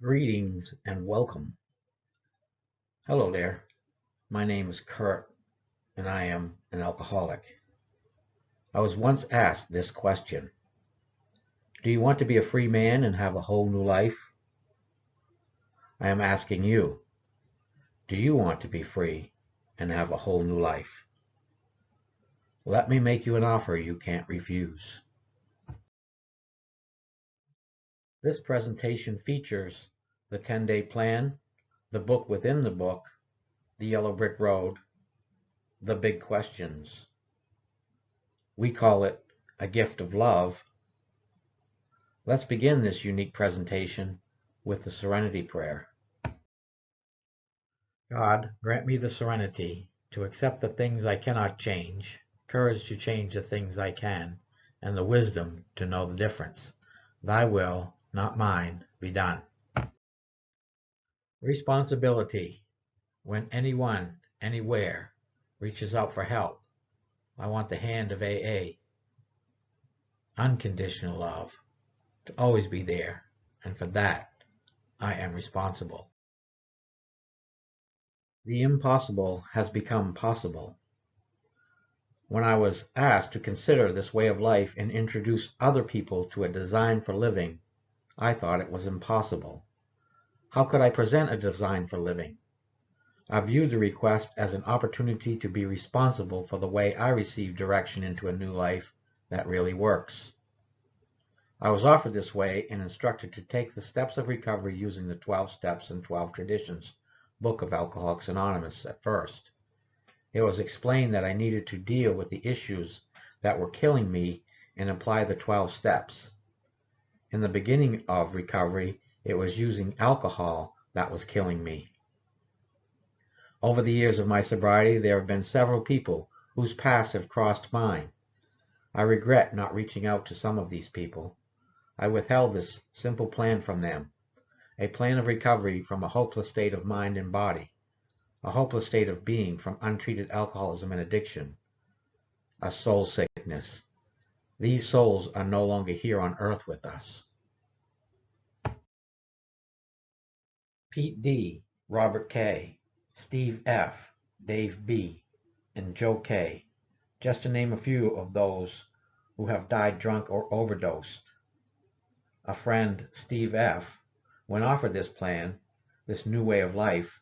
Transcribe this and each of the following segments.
Greetings and welcome. Hello there. My name is Kurt and I am an alcoholic. I was once asked this question: do you want to be a free man and have a whole new life? I am asking you, do you want to be free and have a whole new life? Let me make you an offer you can't refuse. This presentation features the 10-day plan, the book within the book, the yellow brick road, the big questions. We call it a gift of love. Let's begin this unique presentation with the Serenity Prayer. God, grant me the serenity to accept the things I cannot change, courage to change the things I can, and the wisdom to know the difference. Thy will, not mine, be done. Responsibility. When anyone, anywhere, reaches out for help, I want the hand of AA. Unconditional love, to always be there, and for that, I am responsible. The impossible has become possible. When I was asked to consider this way of life and introduce other people to a design for living, I thought it was impossible. How could I present a design for living? I viewed the request as an opportunity to be responsible for the way I receive direction into a new life that really works. I was offered this way and instructed to take the steps of recovery using the 12 Steps and 12 Traditions book of Alcoholics Anonymous at first. It was explained that I needed to deal with the issues that were killing me and apply the 12 steps. In the beginning of recovery, it was using alcohol that was killing me. Over the years of my sobriety, there have been several people whose paths have crossed mine. I regret not reaching out to some of these people. I withheld this simple plan from them, a plan of recovery from a hopeless state of mind and body, a hopeless state of being from untreated alcoholism and addiction, a soul sickness. These souls are no longer here on earth with us. Pete D., Robert K., Steve F., Dave B., and Joe K., just to name a few of those who have died drunk or overdosed. A friend, Steve F., when offered this plan, this new way of life,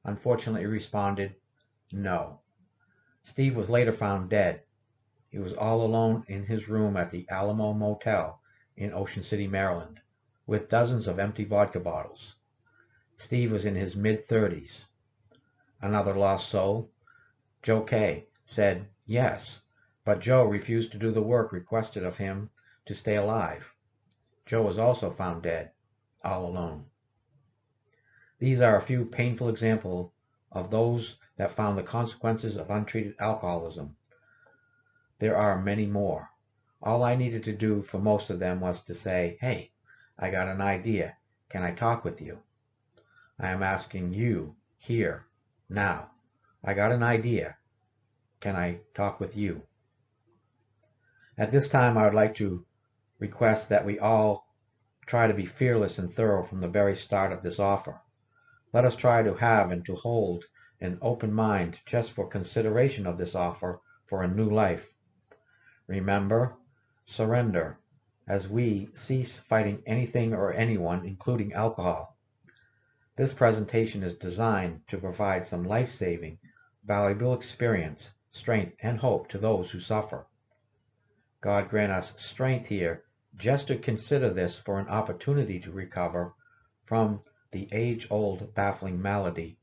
unfortunately responded, no. Steve was later found dead. He was all alone in his room at the Alamo Motel in Ocean City, Maryland, with dozens of empty vodka bottles. Steve was in his mid-30s. Another lost soul, Joe K., said yes, but Joe refused to do the work requested of him to stay alive. Joe was also found dead, all alone. These are a few painful examples of those that found the consequences of untreated alcoholism. There are many more. All I needed to do for most of them was to say, hey, I got an idea. Can I talk with you? I am asking you, here, now. I got an idea. Can I talk with you? At this time, I would like to request that we all try to be fearless and thorough from the very start of this offer. Let us try to have and to hold an open mind just for consideration of this offer for a new life. Remember, surrender, as we cease fighting anything or anyone, including alcohol. This presentation is designed to provide some life-saving, valuable experience, strength, and hope to those who suffer. God grant us strength here just to consider this for an opportunity to recover from the age-old baffling malady,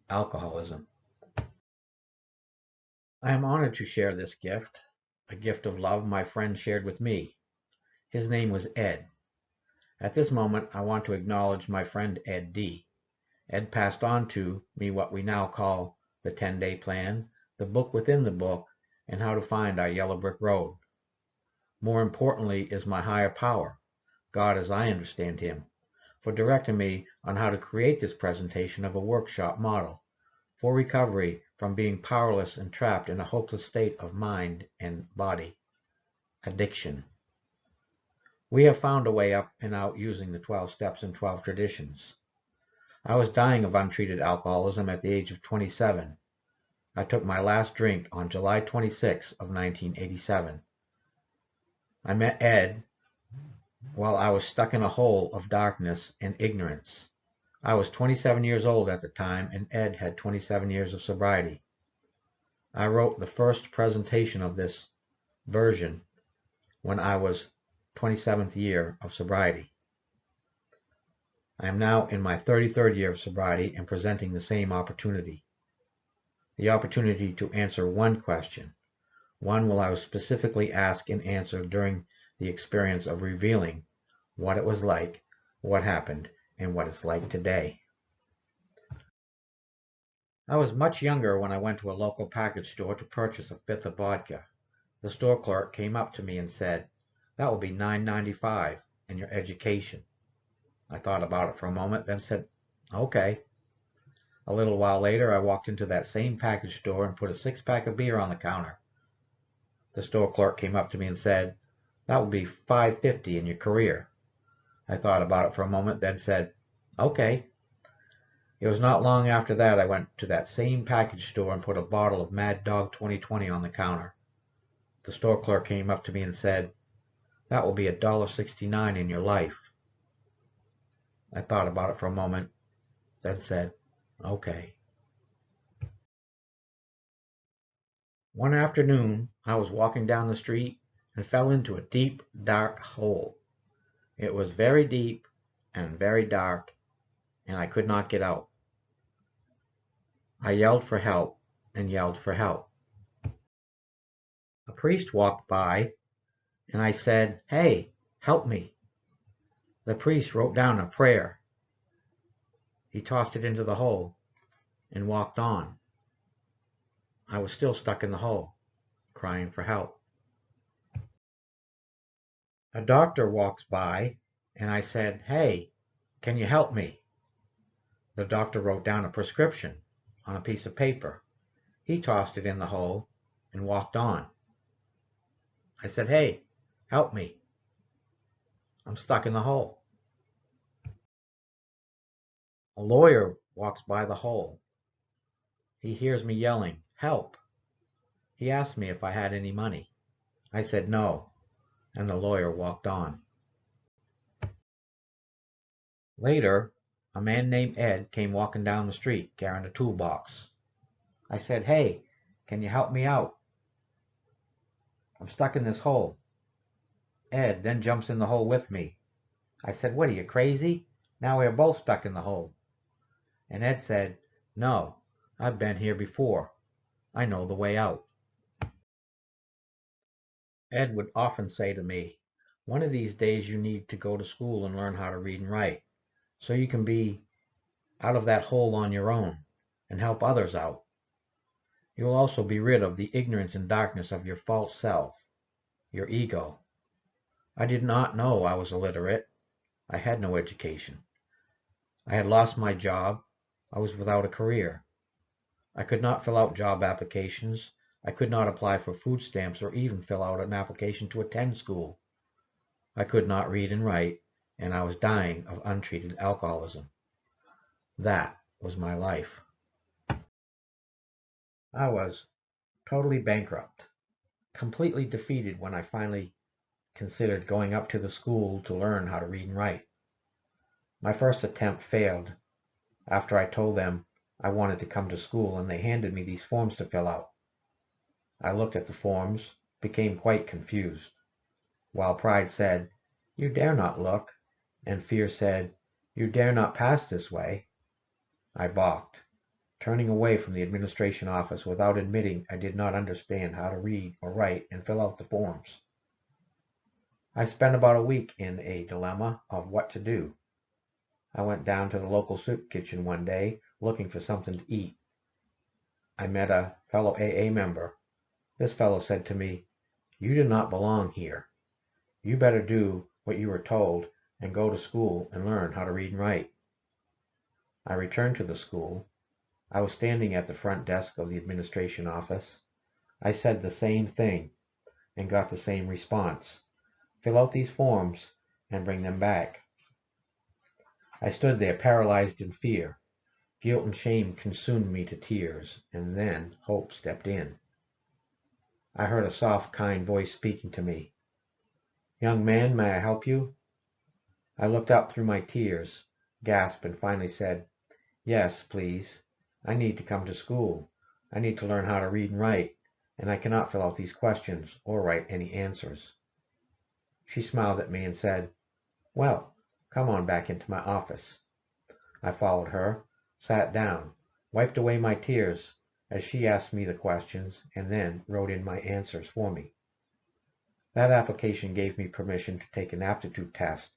alcoholism. I am honored to share this gift, a gift of love my friend shared with me. His name was Ed. At this moment, I want to acknowledge my friend Ed D. Ed passed on to me what we now call the 10-day plan, the book within the book, and how to find our yellow brick road. More importantly is my higher power, God as I understand him, for directing me on how to create this presentation of a workshop model for recovery from being powerless and trapped in a hopeless state of mind and body, addiction. We have found a way up and out using the 12 steps and 12 traditions. I was dying of untreated alcoholism at the age of 27. I took my last drink on July 26 of 1987. I met Ed while I was stuck in a hole of darkness and ignorance. I was 27 years old at the time, and Ed had 27 years of sobriety. I wrote the first presentation of this version when I was 27th year of sobriety. I am now in my 33rd year of sobriety and presenting the same opportunity. The opportunity to answer one question. One will I was specifically ask and answer during the experience of revealing what it was like, what happened, and what it's like today. I was much younger when I went to a local package store to purchase a fifth of vodka. The store clerk came up to me and said, "That will be $9.95 and your education." I thought about it for a moment, then said, "Okay." A little while later, I walked into that same package store and put a six-pack of beer on the counter. The store clerk came up to me and said, "That will be $5.50 in your career." I thought about it for a moment, then said, "Okay." It was not long after that I went to that same package store and put a bottle of Mad Dog 2020 on the counter. The store clerk came up to me and said, "That will be $1.69 in your life." I thought about it for a moment, then said, "Okay." One afternoon, I was walking down the street and fell into a deep, dark hole. It was very deep and very dark, and I could not get out. I yelled for help and yelled for help. A priest walked by, and I said, "Hey, help me." The priest wrote down a prayer. He tossed it into the hole and walked on. I was still stuck in the hole, crying for help. A doctor walks by, and I said, "Hey, can you help me?" The doctor wrote down a prescription on a piece of paper. He tossed it in the hole and walked on. I said, "Hey, help me. I'm stuck in the hole." A lawyer walks by the hole. He hears me yelling, "Help." He asked me if I had any money. I said no, and the lawyer walked on. Later, a man named Ed came walking down the street carrying a toolbox. I said, "Hey, can you help me out? I'm stuck in this hole." Ed then jumps in the hole with me. I said, "What are you, crazy? Now we are both stuck in the hole." And Ed said, "No, I've been here before. I know the way out." Ed would often say to me, "One of these days you need to go to school and learn how to read and write, so you can be out of that hole on your own and help others out. You will also be rid of the ignorance and darkness of your false self, your ego." I did not know I was illiterate. I had no education. I had lost my job. I was without a career. I could not fill out job applications. I could not apply for food stamps or even fill out an application to attend school. I could not read and write, and I was dying of untreated alcoholism. That was my life. I was totally bankrupt, completely defeated when I finally considered going up to the school to learn how to read and write. My first attempt failed after I told them I wanted to come to school, and they handed me these forms to fill out. I looked at the forms, became quite confused, while pride said, "You dare not look," and fear said, "You dare not pass this way." I balked, turning away from the administration office without admitting I did not understand how to read or write and fill out the forms. I spent about a week in a dilemma of what to do. I went down to the local soup kitchen one day looking for something to eat. I met a fellow AA member. This fellow said to me, "You do not belong here. You better do what you were told and go to school and learn how to read and write." I returned to the school. I was standing at the front desk of the administration office. I said the same thing and got the same response. "Fill out these forms and bring them back. I stood there paralyzed in fear. Guilt and shame consumed me to tears, and then hope stepped in. I heard a soft, kind voice speaking to me. "Young man, may I help you?" I looked up through my tears, gasped, and finally said, "Yes, please. I need to come to school. I need to learn how to read and write, and I cannot fill out these questions or write any answers." She smiled at me and said, "Well, come on back into my office." I followed her, sat down, wiped away my tears as she asked me the questions, and then wrote in my answers for me. That application gave me permission to take an aptitude test,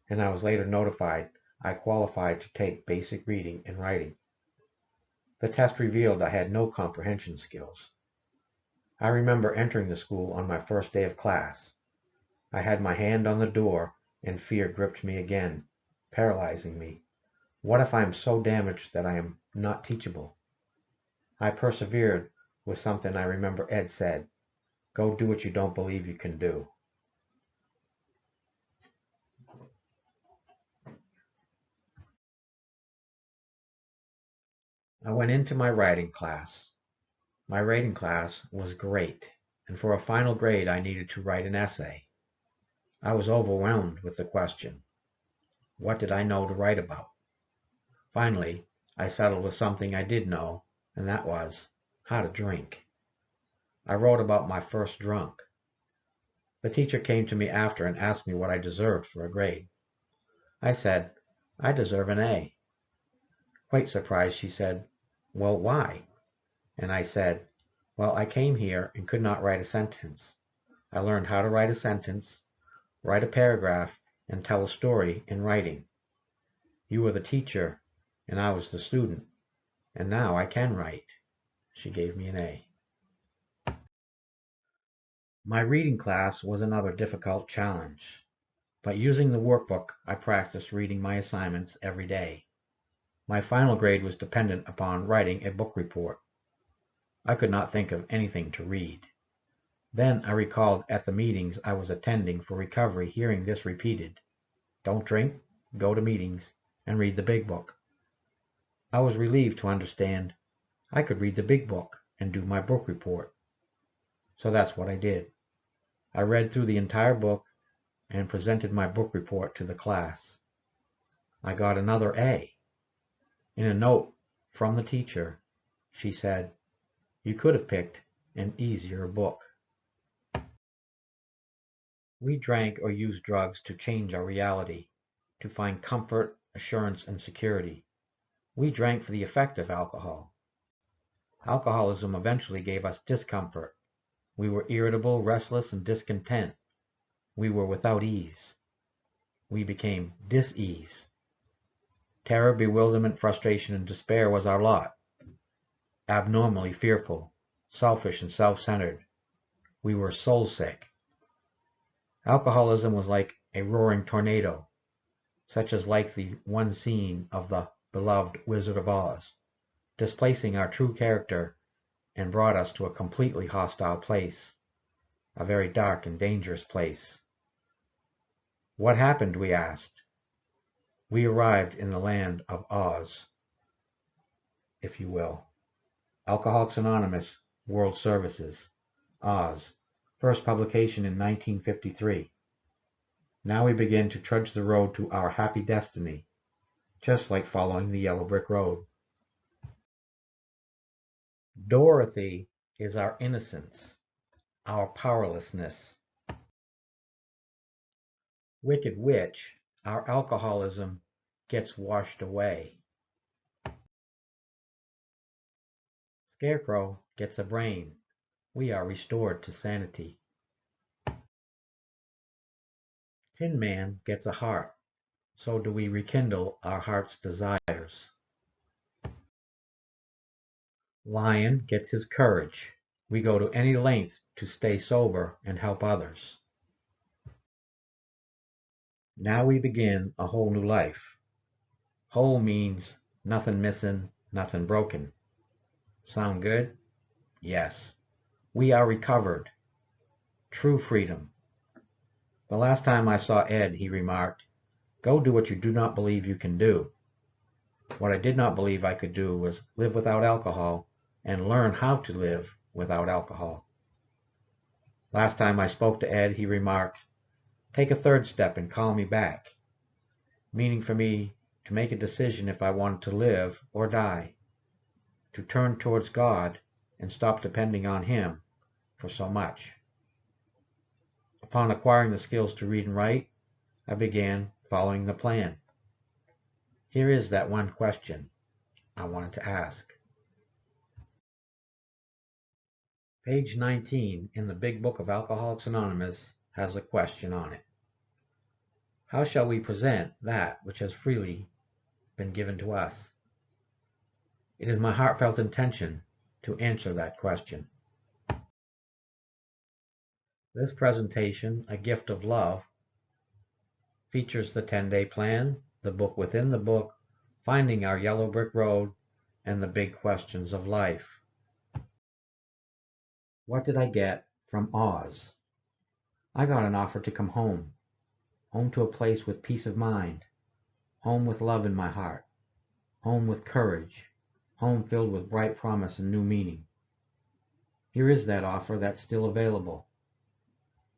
and I was later notified I qualified to take basic reading and writing. The test revealed I had no comprehension skills. I remember entering the school on my first day of class. I had my hand on the door, and fear gripped me again, paralyzing me. What if I am so damaged that I am not teachable? I persevered with something I remember Ed said, "Go do what you don't believe you can do." I went into my writing class. My writing class was great, and for a final grade I needed to write an essay. I was overwhelmed with the question, what did I know to write about? Finally, I settled with something I did know, and that was how to drink. I wrote about my first drunk. The teacher came to me after and asked me what I deserved for a grade. I said, "I deserve an A." Quite surprised, she said, "Well, why?" And I said, "Well, I came here and could not write a sentence. I learned how to write a sentence, write a paragraph, and tell a story in writing. You were the teacher, and I was the student, and now I can write." She gave me an A. My reading class was another difficult challenge, but using the workbook, I practiced reading my assignments every day. My final grade was dependent upon writing a book report. I could not think of anything to read. Then I recalled at the meetings I was attending for recovery hearing this repeated: "Don't drink, go to meetings, and read the big book." I was relieved to understand I could read the big book and do my book report. So that's what I did. I read through the entire book and presented my book report to the class. I got another A. In a note from the teacher, she said, "You could have picked an easier book." We drank or used drugs to change our reality, to find comfort, assurance, and security. We drank for the effect of alcohol. Alcoholism eventually gave us discomfort. We were irritable, restless, and discontent. We were without ease. We became dis-ease. Terror, bewilderment, frustration, and despair was our lot. Abnormally fearful, selfish, and self-centered. We were soul-sick. Alcoholism was like a roaring tornado, such as like the one scene of the beloved Wizard of Oz, displacing our true character and brought us to a completely hostile place, a very dark and dangerous place. What happened, we asked. We arrived in the land of Oz, if you will. Alcoholics Anonymous, World Services, Oz, first publication in 1953. Now we begin to trudge the road to our happy destiny, just like following the yellow brick road. Dorothy is our innocence, our powerlessness. Wicked Witch, our alcoholism, gets washed away. Scarecrow gets a brain. We are restored to sanity. Tin Man gets a heart. So do we rekindle our heart's desires. Lion gets his courage. We go to any length to stay sober and help others. Now we begin a whole new life. Whole means nothing missing, nothing broken. Sound good? Yes. We are recovered. True freedom. The last time I saw Ed, he remarked, "Go do what you do not believe you can do." What I did not believe I could do was live without alcohol and learn how to live without alcohol. Last time I spoke to Ed, he remarked, "Take a third step and call me back," meaning for me to make a decision if I wanted to live or die, to turn towards God and stop depending on Him for so much. Upon acquiring the skills to read and write, I began following the plan. Here is that one question I wanted to ask. Page 19 in the Big Book of Alcoholics Anonymous has a question on it. How shall we present that which has freely been given to us? It is my heartfelt intention to answer that question. This presentation, A Gift of Love, features the 10-day plan, the book within the book, Finding Our Yellow Brick Road, and the big questions of life. What did I get from Oz? I got an offer to come home to a place with peace of mind, home with love in my heart, home with courage, home filled with bright promise and new meaning. Here is that offer that's still available.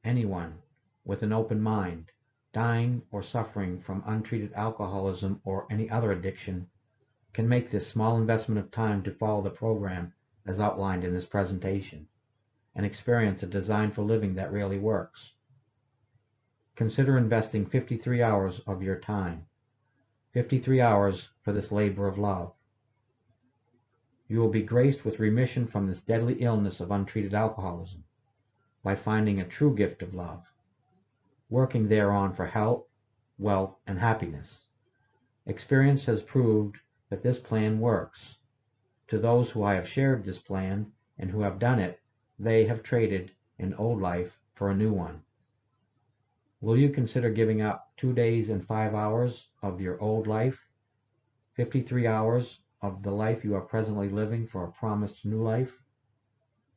Anyone with an open mind, dying or suffering from untreated alcoholism or any other addiction, can make this small investment of time to follow the program as outlined in this presentation and experience a design for living that really works. Consider investing 53 hours of your time, 53 hours for this labor of love. You will be graced with remission from this deadly illness of untreated alcoholism by finding a true gift of love, working thereon for health, wealth, and happiness. Experience has proved that this plan works. To those who I have shared this plan and who have done it, they have traded an old life for a new one. Will you consider giving up 2 days and 5 hours of your old life, 53 hours of the life you are presently living for a promised new life?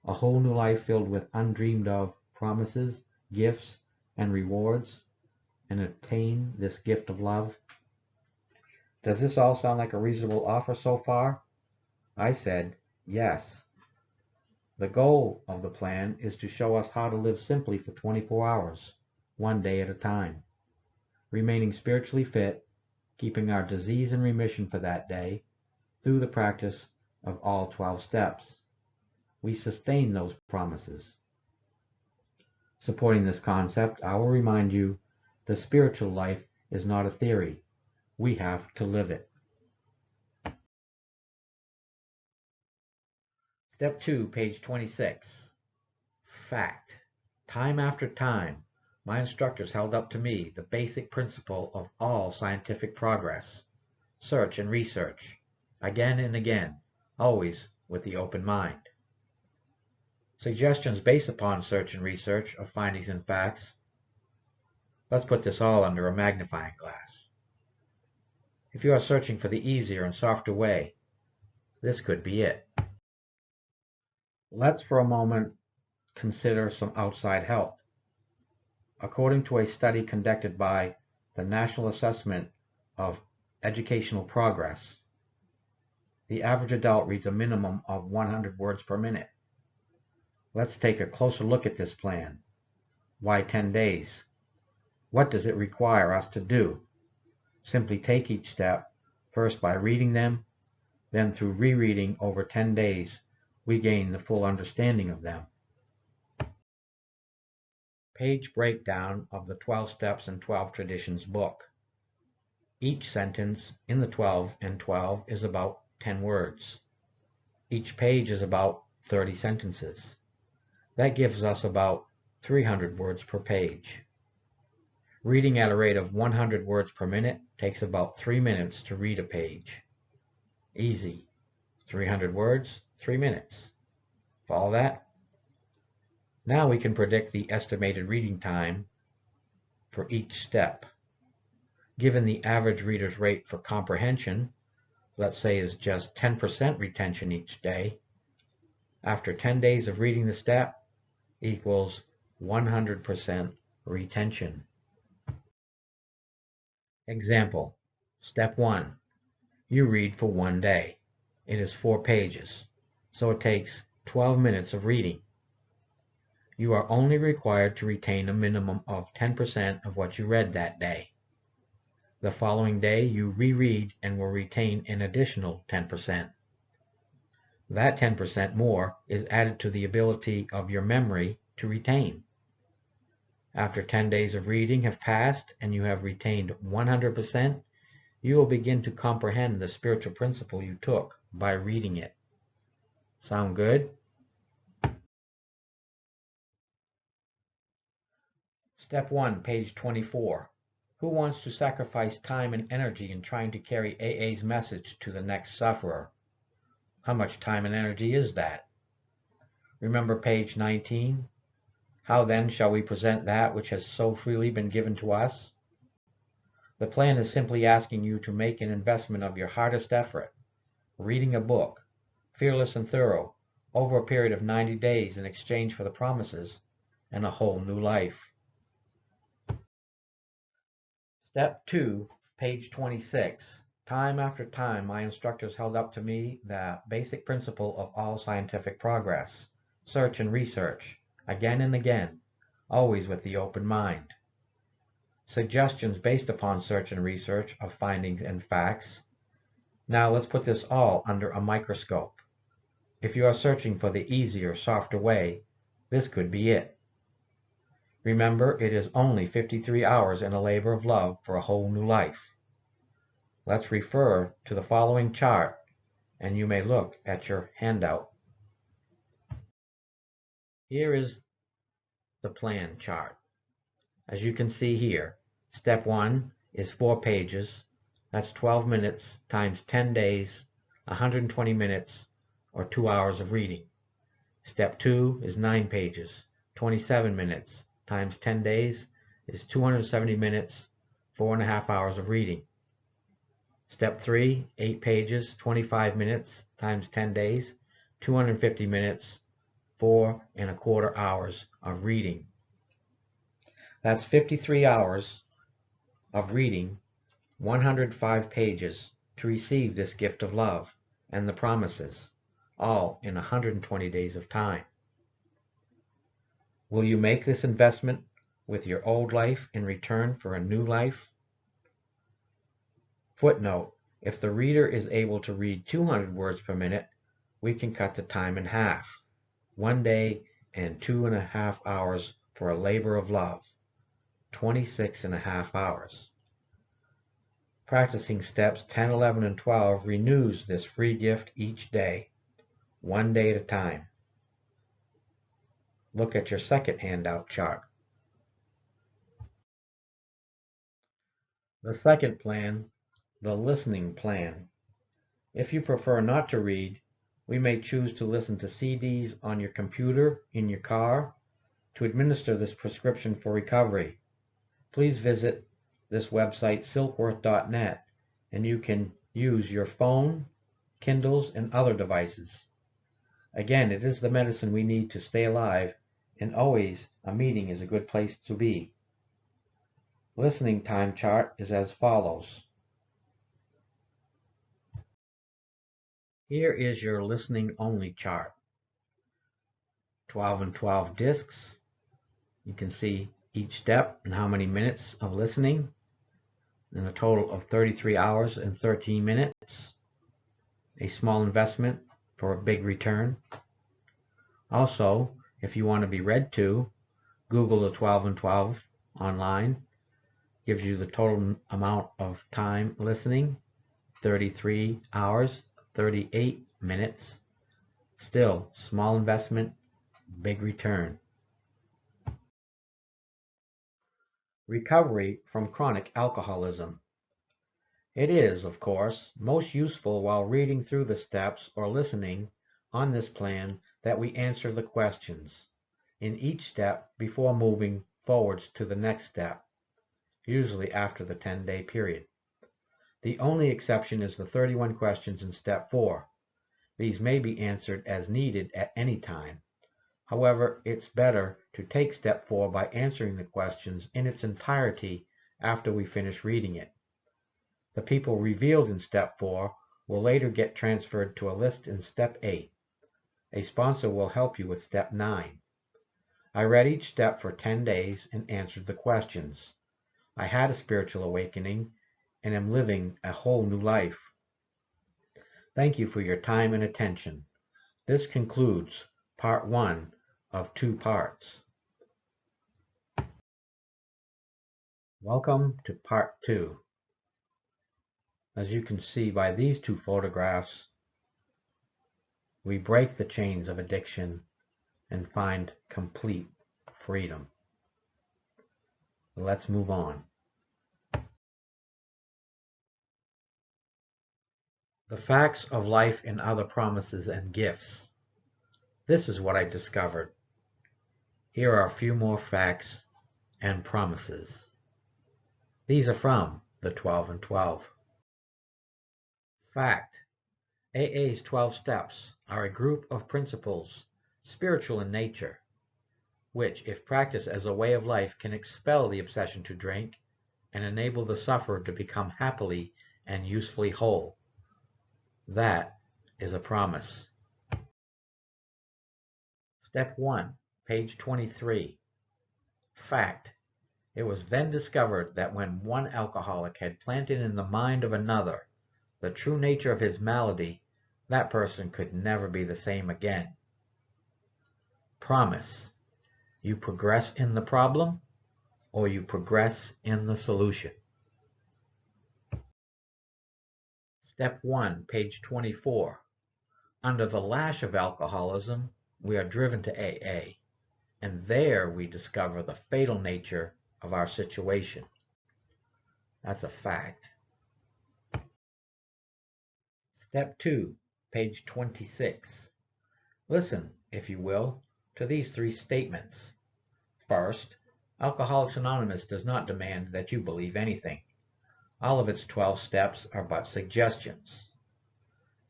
A whole new life filled with undreamed of promises, gifts, and rewards, and obtain this gift of love? Does this all sound like a reasonable offer so far? I said, yes. The goal of the plan is to show us how to live simply for 24 hours, one day at a time, remaining spiritually fit, keeping our disease in remission for that day through the practice of all 12 steps. We sustain those promises. Supporting this concept, I will remind you the spiritual life is not a theory. We have to live it. Step 2, page 26. Fact. Time after time, my instructors held up to me the basic principle of all scientific progress. Search and research. Again and again, always with the open mind. Suggestions based upon search and research of findings and facts. Let's put this all under a magnifying glass. If you are searching for the easier and softer way, this could be it. Let's for a moment consider some outside help. According to a study conducted by the National Assessment of Educational Progress, the average adult reads a minimum of 100 words per minute. Let's take a closer look at this plan. Why 10 days? What does it require us to do? Simply take each step, first by reading them, then through rereading over 10 days, we gain the full understanding of them. Page breakdown of the 12 Steps and 12 Traditions book. Each sentence in the 12 and 12 is about 10 words. Each page is about 30 sentences. That gives us about 300 words per page. Reading at a rate of 100 words per minute takes about 3 minutes to read a page. Easy. 300 words, 3 minutes. Follow that? Now we can predict the estimated reading time for each step. Given the average reader's rate for comprehension, let's say is just 10% retention each day, after 10 days of reading the step equals 100% retention. Example, Step 1. You read for 1 day. It is 4 pages, so it takes 12 minutes of reading. You are only required to retain a minimum of 10% of what you read that day. The following day you reread and will retain an additional 10%. That 10% more is added to the ability of your memory to retain. After 10 days of reading have passed and you have retained 100%, you will begin to comprehend the spiritual principle you took by reading it. Sound good? Step 1, page 24. Who wants to sacrifice time and energy in trying to carry AA's message to the next sufferer? How much time and energy is that? Remember page 19? How then shall we present that which has so freely been given to us? The plan is simply asking you to make an investment of your hardest effort, reading a book, fearless and thorough, over a period of 90 days in exchange for the promises and a whole new life. Step 2, page 26. Time after time, my instructors held up to me the basic principle of all scientific progress: search and research, again and again, always with the open mind. Suggestions based upon search and research of findings and facts. Now let's put this all under a microscope. If you are searching for the easier, softer way, this could be it. Remember, it is only 53 hours in a labor of love for a whole new life. Let's refer to the following chart, and you may look at your handout. Here is the plan chart. As you can see here, step 1 is 4 pages. That's 12 minutes times 10 days, 120 minutes, or 2 hours of reading. Step 2 is 9 pages, 27 minutes, times 10 days is 270 minutes, 4.5 hours of reading. Step 3, 8 pages, 25 minutes, times 10 days, 250 minutes, 4.25 hours of reading. That's 53 hours of reading, 105 pages to receive this gift of love and the promises, all in 120 days of time. Will you make this investment with your old life in return for a new life? Footnote: if the reader is able to read 200 words per minute, we can cut the time in half. 1 day and 2.5 hours for a labor of love. 26.5 hours. Practicing steps 10, 11, and 12 renews this free gift each day, 1 day at a time. Look at your second handout chart. The second plan, the listening plan. If you prefer not to read, we may choose to listen to CDs on your computer, in your car, to administer this prescription for recovery. Please visit this website, silkworth.net, and you can use your phone, Kindles, and other devices. Again, it is the medicine we need to stay alive, and always a meeting is a good place to be. Listening time chart is as follows. Here is your listening only chart. 12 and 12 discs. You can see each step and how many minutes of listening, and a total of 33 hours and 13 minutes. A small investment for a big return. Also, if you want to be read to, Google the 12 and 12 online. Gives you the total amount of time listening, 33 hours, 38 minutes. Still, small investment, big return. Recovery from chronic alcoholism. It is, of course, most useful while reading through the steps or listening on this plan that we answer the questions in each step before moving forwards to the next step, usually after the 10-day period. The only exception is the 31 questions in step 4. These may be answered as needed at any time. However, it's better to take step 4 by answering the questions in its entirety after we finish reading it. The people revealed in step 4 will later get transferred to a list in step 8. A sponsor will help you with step 9. I read each step for 10 days and answered the questions. I had a spiritual awakening and am living a whole new life. Thank you for your time and attention. This concludes part 1 of 2 parts. Welcome to part 2. As you can see by these 2 photographs, we break the chains of addiction and find complete freedom. Let's move on. The facts of life and other promises and gifts. This is what I discovered. Here are a few more facts and promises. These are from the 12 and 12. Fact: AA's 12 steps are a group of principles, spiritual in nature, which, if practiced as a way of life, can expel the obsession to drink and enable the sufferer to become happily and usefully whole. That is a promise. Step 1, page 23. Fact: it was then discovered that when one alcoholic had planted in the mind of another the true nature of his malady, that person could never be the same again. Promise: you progress in the problem or you progress in the solution. Step 1, page 24. Under the lash of alcoholism, we are driven to AA, and there we discover the fatal nature of our situation. That's a fact. Step 2, page 26. Listen, if you will, to these 3 statements. First, Alcoholics Anonymous does not demand that you believe anything. All of its 12 steps are but suggestions.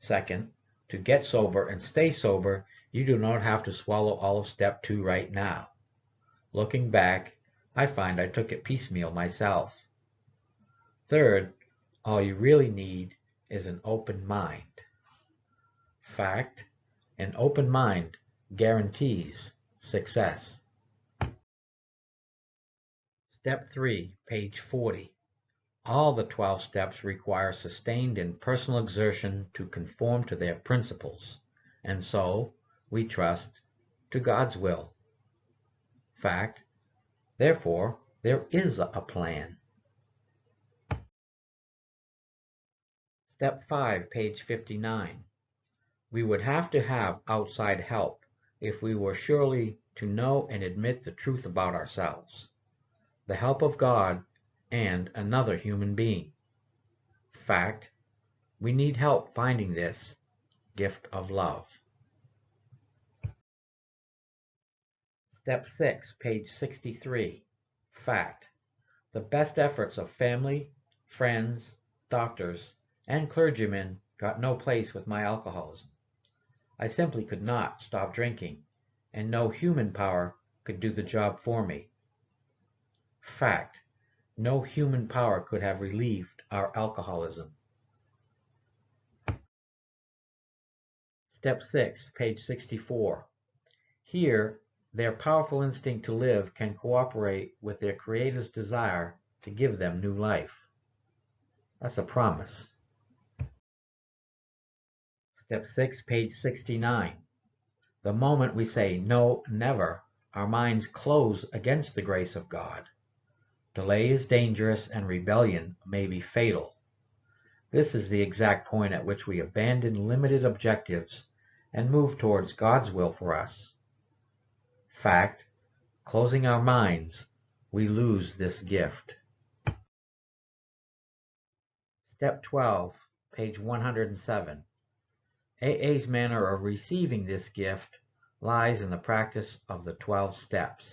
Second, to get sober and stay sober, you do not have to swallow all of step 2 right now. Looking back, I find I took it piecemeal myself. Third, all you really need is an open mind. Fact: an open mind guarantees success. Step 3, page 40. All the 12 steps require sustained and personal exertion to conform to their principles, and so we trust to God's will. Fact: therefore, there is a plan. Step 5, page 59. We would have to have outside help if we were surely to know and admit the truth about ourselves. The help of God and another human being. Fact: we need help finding this gift of love. Step 6, page 63. Fact: the best efforts of family, friends, doctors, and clergymen got no place with my alcoholism. I simply could not stop drinking, and no human power could do the job for me. Fact: no human power could have relieved our alcoholism. Step 6, page 64. Here, their powerful instinct to live can cooperate with their Creator's desire to give them new life. That's a promise. Step 6, page 69. The moment we say no, never, our minds close against the grace of God. Delay is dangerous and rebellion may be fatal. This is the exact point at which we abandon limited objectives and move towards God's will for us. Fact: closing our minds, we lose this gift. Step 12, page 107. AA's manner of receiving this gift lies in the practice of the 12 steps.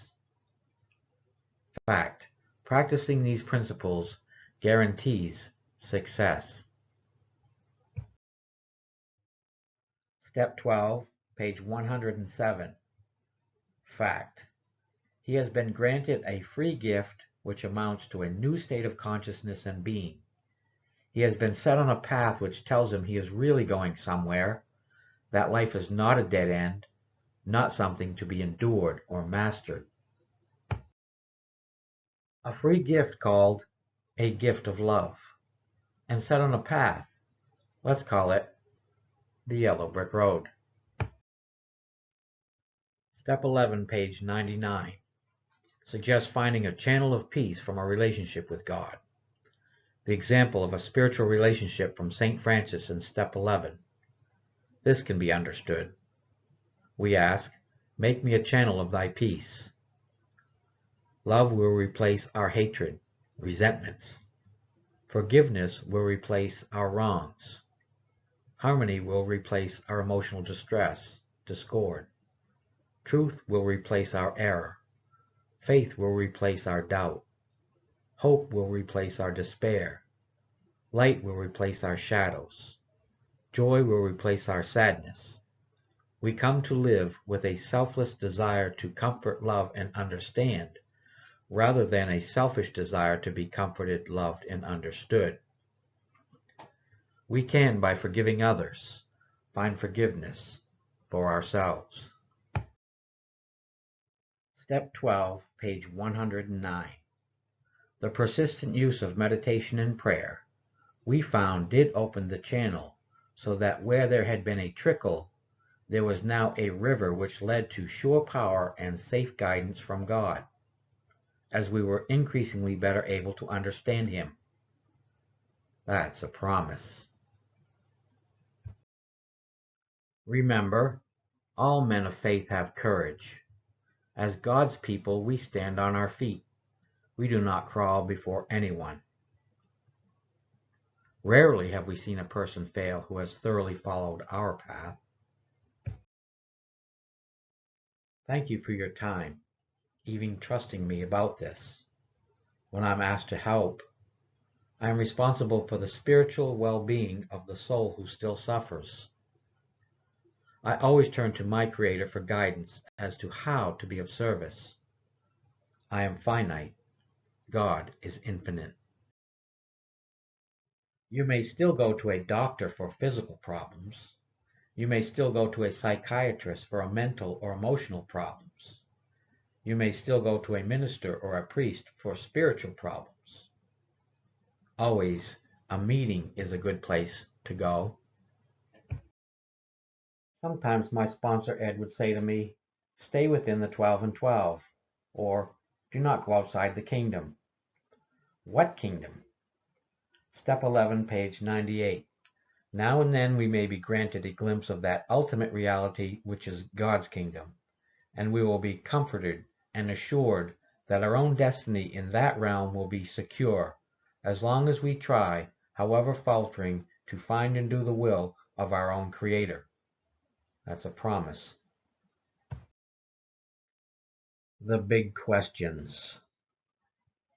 Fact: practicing these principles guarantees success. Step 12, page 107. Fact. He has been granted a free gift which amounts to a new state of consciousness and being. He has been set on a path which tells him he is really going somewhere, that life is not a dead end, not something to be endured or mastered. A free gift called a gift of love, and set on a path. Let's call it the Yellow Brick Road. Step 11, page 99. Suggests finding a channel of peace from a relationship with God. The example of a spiritual relationship from St. Francis in step 11. This can be understood. We ask, make me a channel of thy peace. Love will replace our hatred, resentments. Forgiveness will replace our wrongs. Harmony will replace our emotional distress, discord. Truth will replace our error. Faith will replace our doubt. Hope will replace our despair. Light will replace our shadows. Joy will replace our sadness. We come to live with a selfless desire to comfort, love, and understand, rather than a selfish desire to be comforted, loved, and understood. We can, by forgiving others, find forgiveness for ourselves. Step 12, page 109. The persistent use of meditation and prayer, we found, did open the channel, so that where there had been a trickle, there was now a river which led to sure power and safe guidance from God, as we were increasingly better able to understand Him. That's a promise. Remember, all men of faith have courage. As God's people, we stand on our feet. We do not crawl before anyone. Rarely have we seen a person fail who has thoroughly followed our path. Thank you for your time, even trusting me about this. When I'm asked to help, I am responsible for the spiritual well-being of the soul who still suffers. I always turn to my Creator for guidance as to how to be of service. I am finite. God is infinite. You may still go to a doctor for physical problems. You may still go to a psychiatrist for a mental or emotional problems. You may still go to a minister or a priest for spiritual problems. Always, a meeting is a good place to go. Sometimes my sponsor Ed would say to me, stay within the 12 and 12, or do not go outside the kingdom. What kingdom? Step 11, page 98. Now and then we may be granted a glimpse of that ultimate reality which is God's kingdom, and we will be comforted and assured that our own destiny in that realm will be secure, as long as we try, however faltering, to find and do the will of our own Creator. That's a promise. The big questions.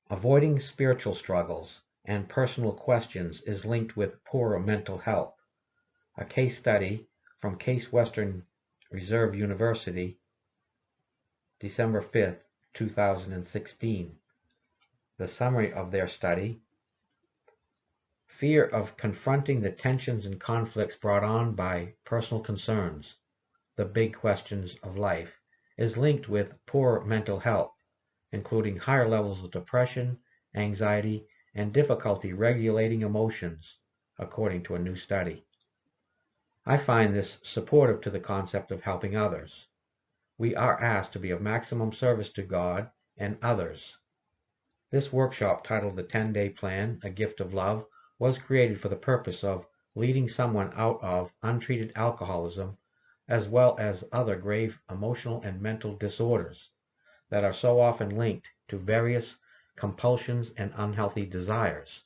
Avoiding spiritual struggles and personal questions is linked with poor mental health. A case study from Case Western Reserve University, December 5th, 2016. The summary of their study: fear of confronting the tensions and conflicts brought on by personal concerns, the big questions of life, is linked with poor mental health, including higher levels of depression, anxiety, and difficulty regulating emotions, according to a new study. I find this supportive to the concept of helping others. We are asked to be of maximum service to God and others. This workshop, titled The 10-Day Plan, A Gift of Love, was created for the purpose of leading someone out of untreated alcoholism, as well as other grave emotional and mental disorders that are so often linked to various compulsions and unhealthy desires.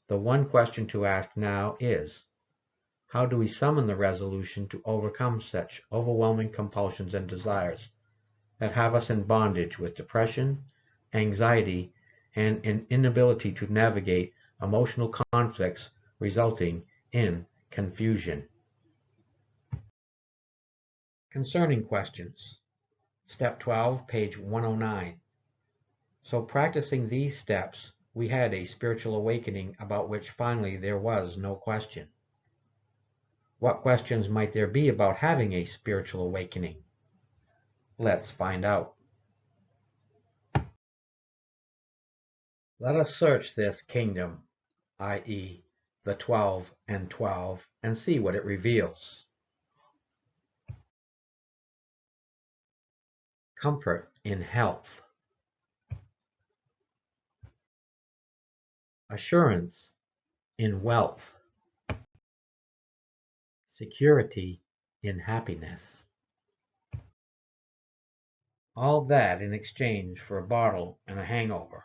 The one question to ask now is, how do we summon the resolution to overcome such overwhelming compulsions and desires that have us in bondage with depression, anxiety, and an inability to navigate emotional conflicts resulting in confusion? Concerning questions. Step 12, page 109. So practicing these steps, we had a spiritual awakening about which finally there was no question. What questions might there be about having a spiritual awakening? Let's find out. Let us search this kingdom, i.e., the 12 and 12, and see what it reveals. Comfort in health. Assurance in wealth. Security in happiness. All that in exchange for a bottle and a hangover.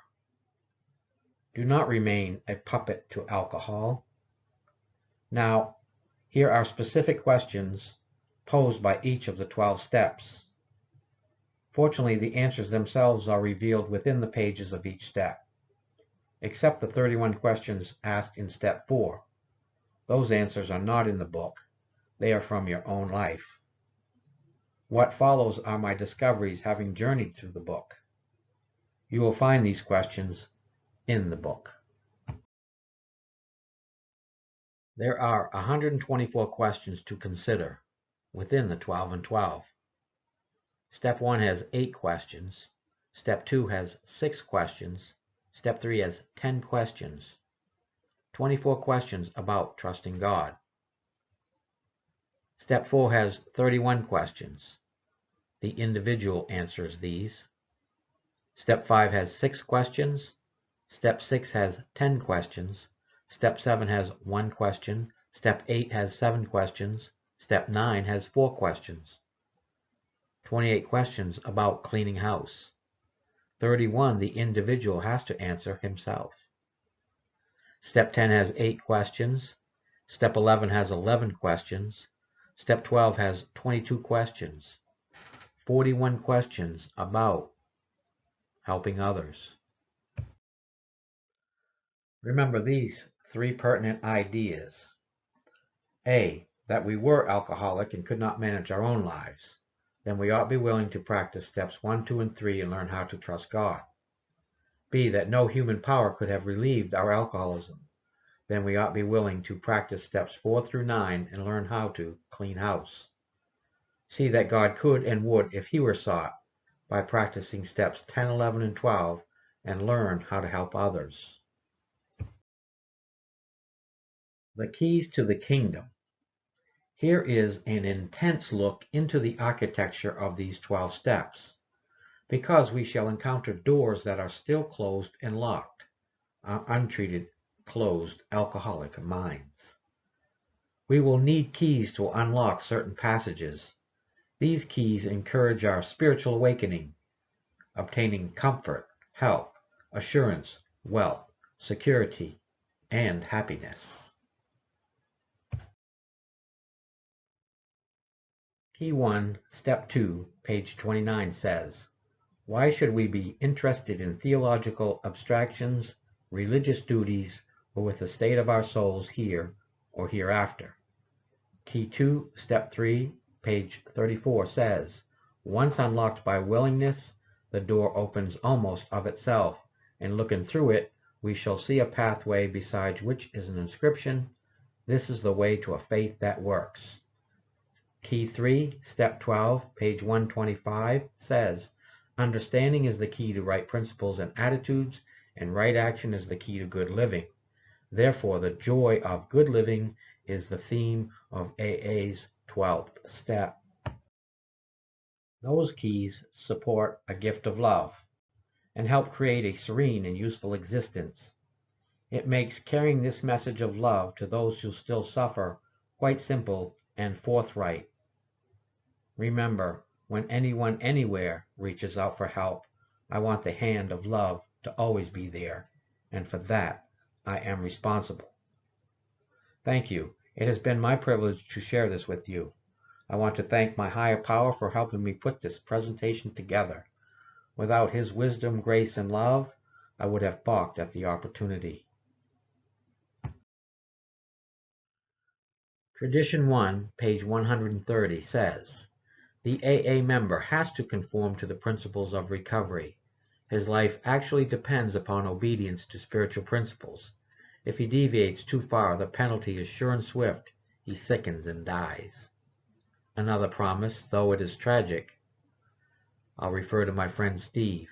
Do not remain a puppet to alcohol. Now, here are specific questions posed by each of the 12 steps. Fortunately, the answers themselves are revealed within the pages of each step, except the 31 questions asked in step 4. Those answers are not in the book. They are from your own life. What follows are my discoveries having journeyed through the book. You will find these questions in the book. There are 124 questions to consider within the 12 and 12. Step 1 has 8 questions. Step 2 has 6 questions. Step 3 has 10 questions. 24 questions about trusting God. Step 4 has 31 questions. The individual answers these. Step 5 has 6 questions. Step 6 has 10 questions. Step 7 has 1 question. Step 8 has 7 questions. Step 9 has 4 questions. 28 questions about cleaning house. 31 the individual has to answer himself. Step 10 has 8 questions. Step 11 has 11 questions. Step 12 has 22 questions. 41 questions about helping others. Remember these 3 pertinent ideas. A, that we were alcoholic and could not manage our own lives. Then we ought to be willing to practice steps 1, 2, and 3 and learn how to trust God. B, that no human power could have relieved our alcoholism. Then we ought to be willing to practice steps 4 through 9 and learn how to clean house. C, that God could and would if he were sought by practicing steps 10, 11, and 12 and learn how to help others. The keys to the kingdom. Here is an intense look into the architecture of these 12 steps, because we shall encounter doors that are still closed and locked, our untreated, closed, alcoholic minds. We will need keys to unlock certain passages. These keys encourage our spiritual awakening, obtaining comfort, health, assurance, wealth, security, and happiness. Key 1, Step 2, page 29 says, why should we be interested in theological abstractions, religious duties, or with the state of our souls here or hereafter? Key 2, Step 3, page 34 says, once unlocked by willingness, the door opens almost of itself, and looking through it, we shall see a pathway beside which is an inscription, this is the way to a faith that works. Key 3, Step 12, page 125 says, understanding is the key to right principles and attitudes, and right action is the key to good living. Therefore, the joy of good living is the theme of AA's 12th step. Those keys support a gift of love and help create a serene and useful existence. It makes carrying this message of love to those who still suffer quite simple and forthright. Remember, when anyone anywhere reaches out for help, I want the hand of love to always be there, and for that, I am responsible. Thank you. It has been my privilege to share this with you. I want to thank my higher power for helping me put this presentation together. Without his wisdom, grace, and love, I would have balked at the opportunity. Tradition 1, page 130 says, The AA member has to conform to the principles of recovery. His life actually depends upon obedience to spiritual principles. If he deviates too far, the penalty is sure and swift. He sickens and dies. Another promise, though it is tragic. I'll refer to my friend Steve,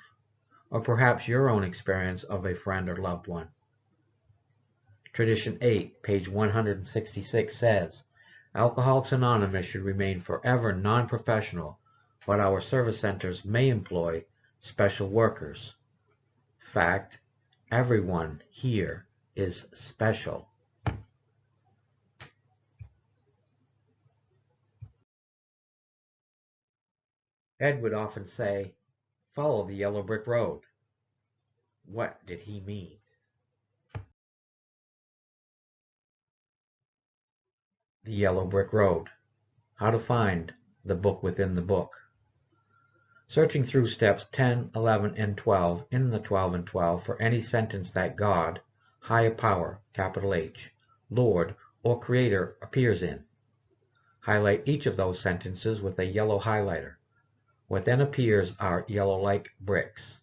or perhaps your own experience of a friend or loved one. Tradition 8, page 166 says, Alcoholics Anonymous should remain forever non-professional, but our service centers may employ special workers. Fact, everyone here is special. Ed would often say, follow the yellow brick road. What did he mean? The yellow brick road. How to find the book within the book. Searching through steps 10, 11, and 12 in the 12 and 12 for any sentence that God, higher power, capital H, Lord, or Creator appears in. Highlight each of those sentences with a yellow highlighter. What then appears are yellow-like bricks.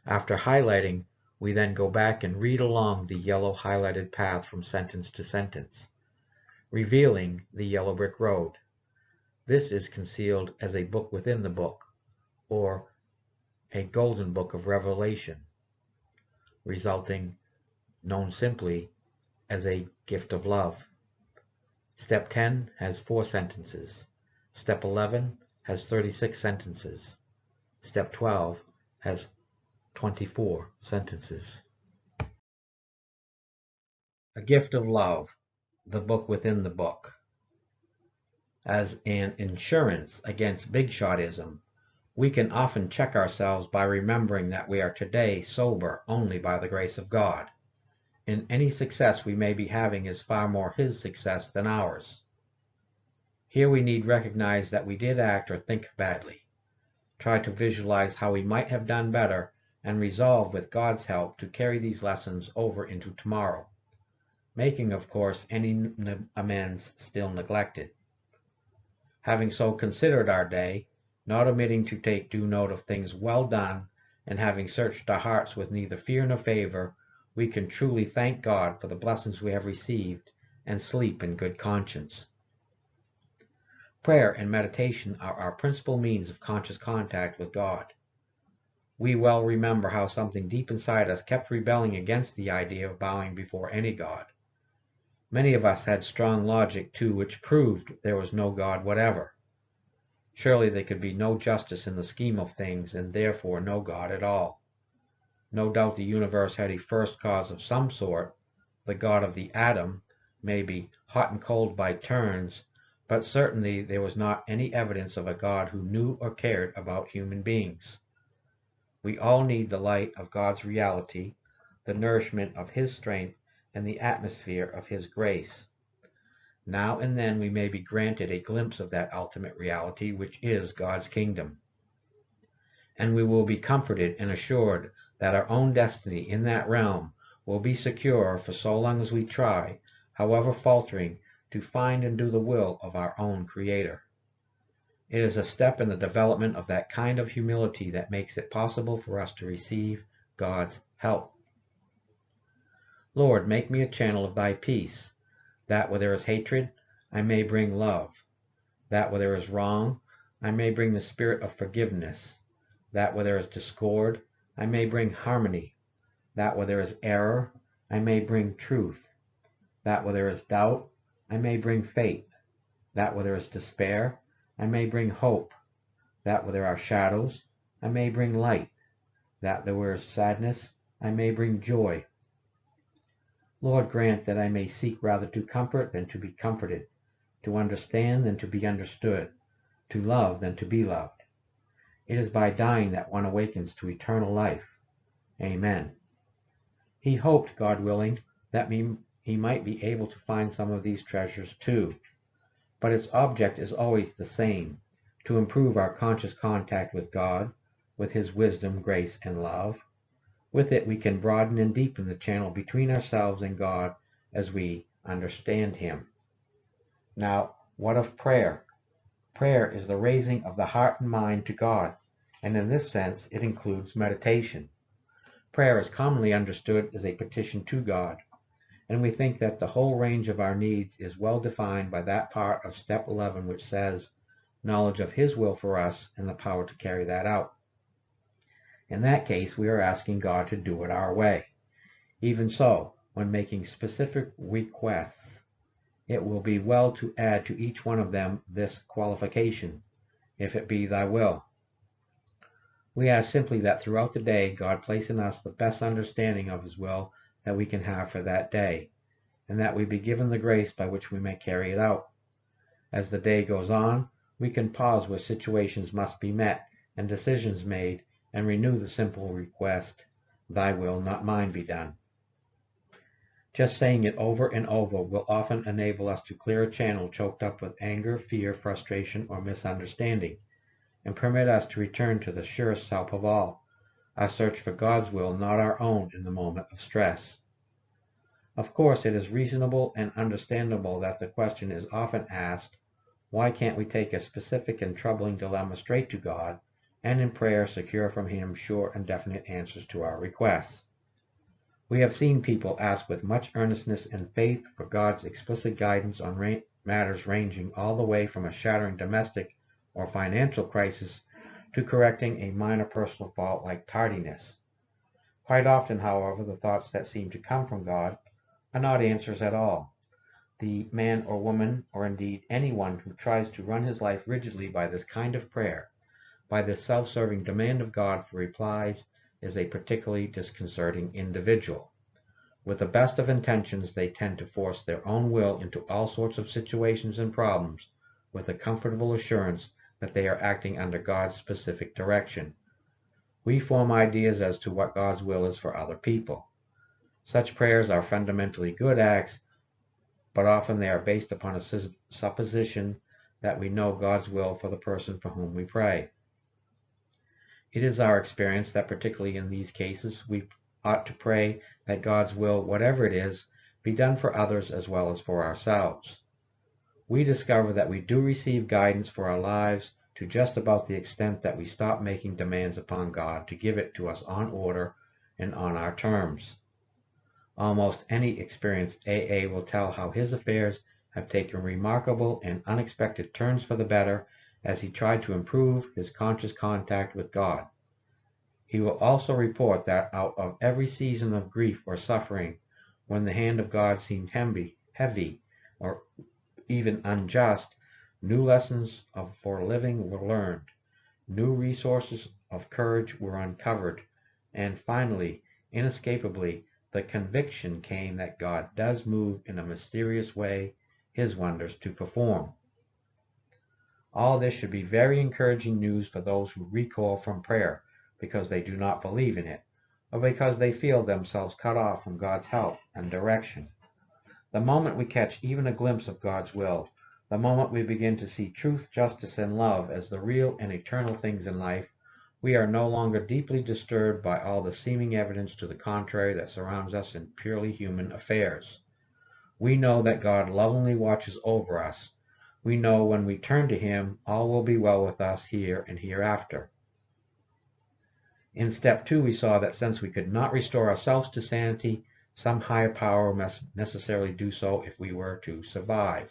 After highlighting, we then go back and read along the yellow highlighted path from sentence to sentence, revealing the yellow brick road. This is concealed as a book within the book, or a golden book of Revelation, resulting, known simply, as a gift of love. Step 10 has 4 sentences. Step 11 has 36 sentences. Step 12 has 24 sentences. A gift of love, the book within the book. As an insurance against big shotism, we can often check ourselves by remembering that we are today sober only by the grace of God. And any success we may be having is far more His success than ours. Here we need recognize that we did act or think badly. Try to visualize how we might have done better and resolve with God's help to carry these lessons over into tomorrow, making, of course, any amends still neglected. Having so considered our day, not omitting to take due note of things well done, and having searched our hearts with neither fear nor favor, we can truly thank God for the blessings we have received and sleep in good conscience. Prayer and meditation are our principal means of conscious contact with God. We well remember how something deep inside us kept rebelling against the idea of bowing before any God. Many of us had strong logic, too, which proved there was no God whatever. Surely there could be no justice in the scheme of things, and therefore no God at all. No doubt the universe had a first cause of some sort, the God of the atom, maybe hot and cold by turns, but certainly there was not any evidence of a God who knew or cared about human beings. We all need the light of God's reality, the nourishment of His strength, and the atmosphere of His grace. Now and then we may be granted a glimpse of that ultimate reality which is God's kingdom. And we will be comforted and assured that our own destiny in that realm will be secure for so long as we try, however faltering, to find and do the will of our own Creator. It is a step in the development of that kind of humility that makes it possible for us to receive God's help. Lord, make me a channel of Thy peace, that where there is hatred, I may bring love, that where there is wrong, I may bring the spirit of forgiveness, that where there is discord, I may bring harmony, that where there is error, I may bring truth, that where there is doubt, I may bring faith, that where there is despair, I may bring hope, that where there are shadows, I may bring light, that where there is sadness, I may bring joy. Lord, grant that I may seek rather to comfort than to be comforted, to understand than to be understood, to love than to be loved. It is by dying that one awakens to eternal life. Amen. He hoped, God willing, that he might be able to find some of these treasures too. But its object is always the same, to improve our conscious contact with God, with His wisdom, grace, and love. With it we can broaden and deepen the channel between ourselves and God as we understand Him. Now, what of prayer? Prayer is the raising of the heart and mind to God, and in this sense it includes meditation. Prayer is commonly understood as a petition to God, and we think that the whole range of our needs is well defined by that part of step 11 which says, knowledge of His will for us and the power to carry that out. In that case, we are asking God to do it our way. Even so, when making specific requests, it will be well to add to each one of them this qualification, if it be thy will. We ask simply that throughout the day God place in us the best understanding of His will that we can have for that day, and that we be given the grace by which we may carry it out. As the day goes on, we can pause where situations must be met and decisions made, and renew the simple request, thy will, not mine, be done. Just saying it over and over will often enable us to clear a channel choked up with anger, fear, frustration, or misunderstanding, and permit us to return to the surest help of all, our search for God's will, not our own, in the moment of stress. Of course, it is reasonable and understandable that the question is often asked, why can't we take a specific and troubling dilemma straight to God, and in prayer secure from Him sure and definite answers to our requests? We have seen people ask with much earnestness and faith for God's explicit guidance on matters ranging all the way from a shattering domestic or financial crisis to correcting a minor personal fault like tardiness. Quite often, however, the thoughts that seem to come from God are not answers at all. The man or woman, or indeed anyone who tries to run his life rigidly by this kind of prayer, by this self-serving demand of God for replies, is a particularly disconcerting individual. With the best of intentions, they tend to force their own will into all sorts of situations and problems with a comfortable assurance that they are acting under God's specific direction. We form ideas as to what God's will is for other people. Such prayers are fundamentally good acts, but often they are based upon a supposition that we know God's will for the person for whom we pray. It is our experience that particularly in these cases, we ought to pray that God's will, whatever it is, be done for others as well as for ourselves. We discover that we do receive guidance for our lives to just about the extent that we stop making demands upon God to give it to us on order and on our terms. Almost any experienced AA will tell how his affairs have taken remarkable and unexpected turns for the better as he tried to improve his conscious contact with God. He will also report that out of every season of grief or suffering, when the hand of God seemed heavy, or even unjust, new lessons for living were learned, new resources of courage were uncovered, and finally, inescapably, the conviction came that God does move in a mysterious way His wonders to perform. All this should be very encouraging news for those who recoil from prayer because they do not believe in it, or because they feel themselves cut off from God's help and direction. The moment we catch even a glimpse of God's will, the moment we begin to see truth, justice, and love as the real and eternal things in life, we are no longer deeply disturbed by all the seeming evidence to the contrary that surrounds us in purely human affairs. We know that God lovingly watches over us. We know when we turn to Him, all will be well with us here and hereafter. In step 2, we saw that since we could not restore ourselves to sanity, some higher power must necessarily do so if we were to survive.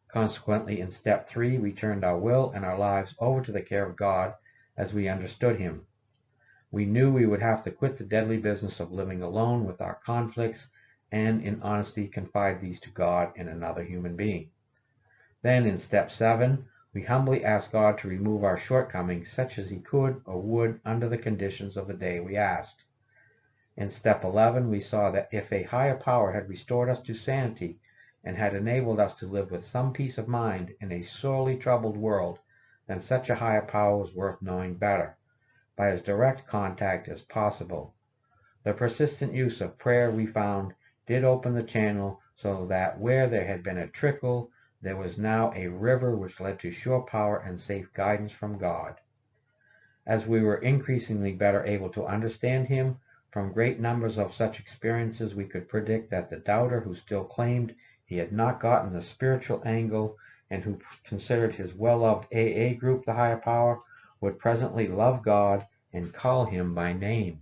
Consequently, in step 3, we turned our will and our lives over to the care of God as we understood Him. We knew we would have to quit the deadly business of living alone with our conflicts and in honesty confide these to God and another human being. Then in step 7, we humbly asked God to remove our shortcomings such as He could or would under the conditions of the day we asked. In step 11, we saw that if a higher power had restored us to sanity and had enabled us to live with some peace of mind in a sorely troubled world, then such a higher power was worth knowing better, by as direct contact as possible. The persistent use of prayer, we found, did open the channel so that where there had been a trickle, there was now a river which led to sure power and safe guidance from God. As we were increasingly better able to understand Him, from great numbers of such experiences we could predict that the doubter who still claimed he had not gotten the spiritual angle and who considered his well-loved AA group the higher power, would presently love God and call him by name.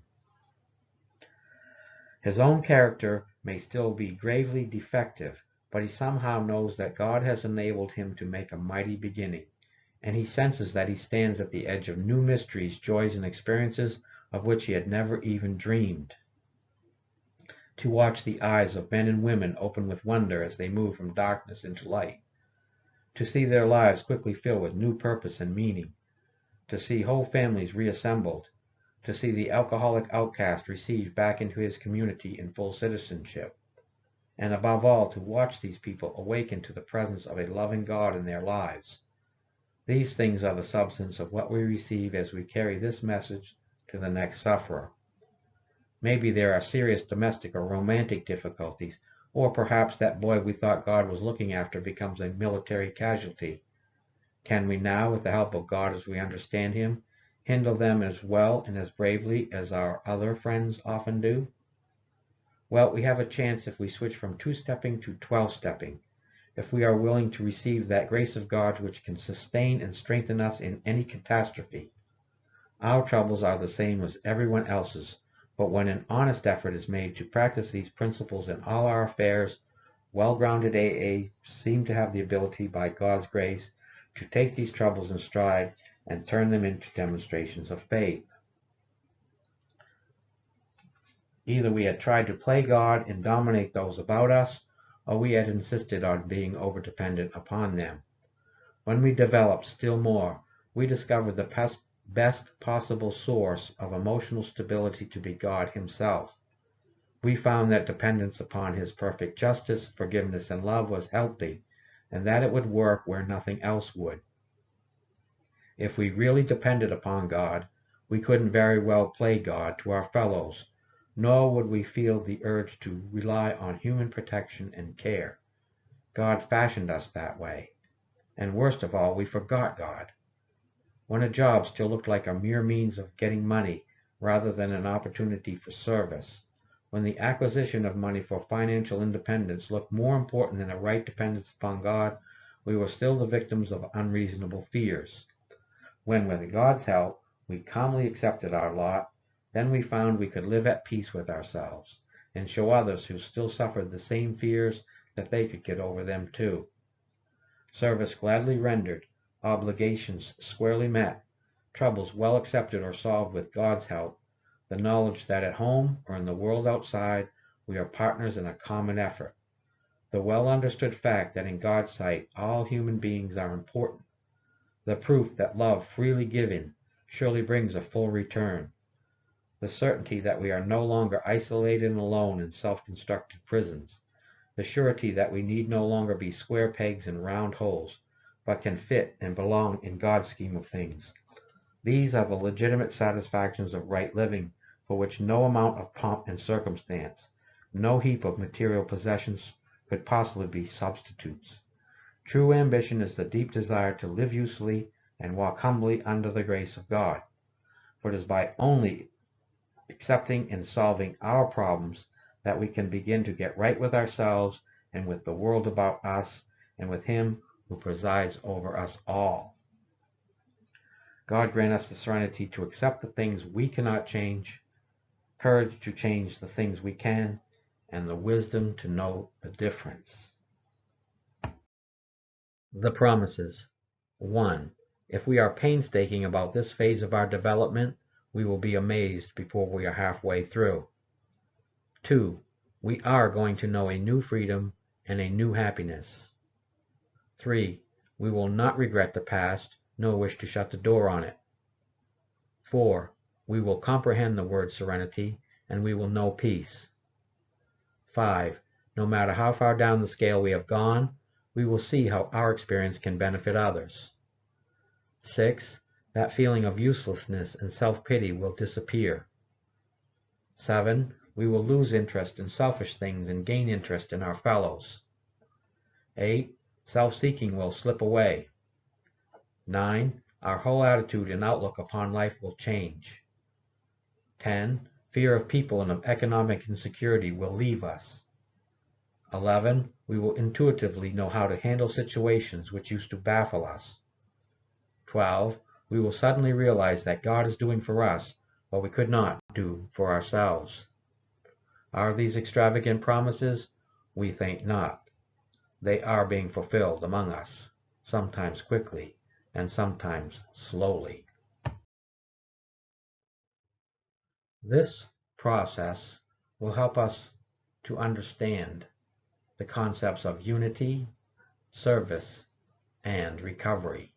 His own character may still be gravely defective, but he somehow knows that God has enabled him to make a mighty beginning, and he senses that he stands at the edge of new mysteries, joys, and experiences of which he had never even dreamed. To watch the eyes of men and women open with wonder as they move from darkness into light, to see their lives quickly fill with new purpose and meaning, to see whole families reassembled, to see the alcoholic outcast received back into his community in full citizenship, and above all to watch these people awaken to the presence of a loving God in their lives. These things are the substance of what we receive as we carry this message to the next sufferer. Maybe there are serious domestic or romantic difficulties, or perhaps that boy we thought God was looking after becomes a military casualty. Can we now, with the help of God as we understand him, handle them as well and as bravely as our other friends often do? Well, we have a chance if we switch from two-stepping to 12-stepping, if we are willing to receive that grace of God which can sustain and strengthen us in any catastrophe. Our troubles are the same as everyone else's, but when an honest effort is made to practice these principles in all our affairs, well-grounded AA seem to have the ability, by God's grace, to take these troubles in stride and turn them into demonstrations of faith. Either we had tried to play God and dominate those about us, or we had insisted on being over-dependent upon them. When we developed still more, we discovered the best possible source of emotional stability to be God himself. We found that dependence upon his perfect justice, forgiveness, and love was healthy, and that it would work where nothing else would. If we really depended upon God, we couldn't very well play God to our fellows, nor would we feel the urge to rely on human protection and care. God fashioned us that way. And worst of all, we forgot God. When a job still looked like a mere means of getting money rather than an opportunity for service, when the acquisition of money for financial independence looked more important than a right dependence upon God, we were still the victims of unreasonable fears. When, with God's help, we calmly accepted our lot, then we found we could live at peace with ourselves, and show others who still suffered the same fears that they could get over them too. Service gladly rendered, obligations squarely met, troubles well accepted or solved with God's help, the knowledge that at home or in the world outside we are partners in a common effort, the well understood fact that in God's sight all human beings are important, the proof that love freely given surely brings a full return, the certainty that we are no longer isolated and alone in self-constructed prisons, the surety that we need no longer be square pegs in round holes, but can fit and belong in God's scheme of things. These are the legitimate satisfactions of right living, for which no amount of pomp and circumstance, no heap of material possessions could possibly be substitutes. True ambition is the deep desire to live usefully and walk humbly under the grace of God. For it is by only accepting and solving our problems that we can begin to get right with ourselves and with the world about us and with him who presides over us all. God grant us the serenity to accept the things we cannot change, courage to change the things we can, and the wisdom to know the difference. The promises. 1. If we are painstaking about this phase of our development, we will be amazed before we are halfway through. 2. We are going to know a new freedom and a new happiness. 3. We will not regret the past, nor wish to shut the door on it. 4. We will comprehend the word serenity, and we will know peace. 5. No matter how far down the scale we have gone, we will see how our experience can benefit others. 6. That feeling of uselessness and self-pity will disappear. 7. We will lose interest in selfish things and gain interest in our fellows. 8. Self-seeking will slip away. 9. Our whole attitude and outlook upon life will change. 10. Fear of people and of economic insecurity will leave us. 11. We will intuitively know how to handle situations which used to baffle us. 12. We will suddenly realize that God is doing for us what we could not do for ourselves. Are these extravagant promises? We think not. They are being fulfilled among us, sometimes quickly and sometimes slowly. This process will help us to understand the concepts of unity, service, and recovery.